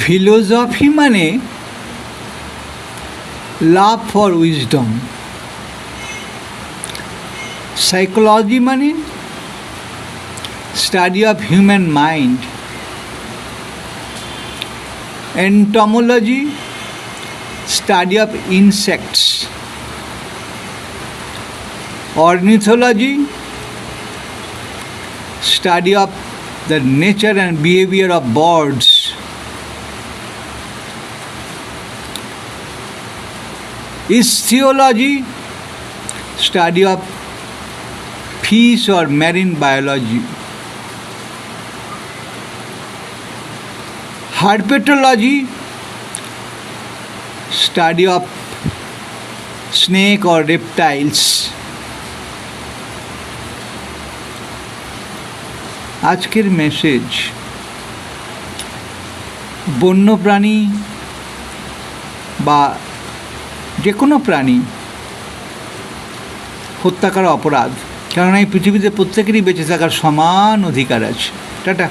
Philosophy মানে love for wisdom, psychology মানে study of human mind, entomology study of insects, ornithology study of the nature and behavior of birds, ichthyology study of fish or marine biology, herpetology study of snake or reptiles. আজকের message, বন্যপ্রাণী বা যে কোনো প্রাণী হত্যা করা অপরাধ, কারণ এই পৃথিবীতে প্রত্যেকেরই বেঁচে থাকার সমান অধিকার আছে। টাটা।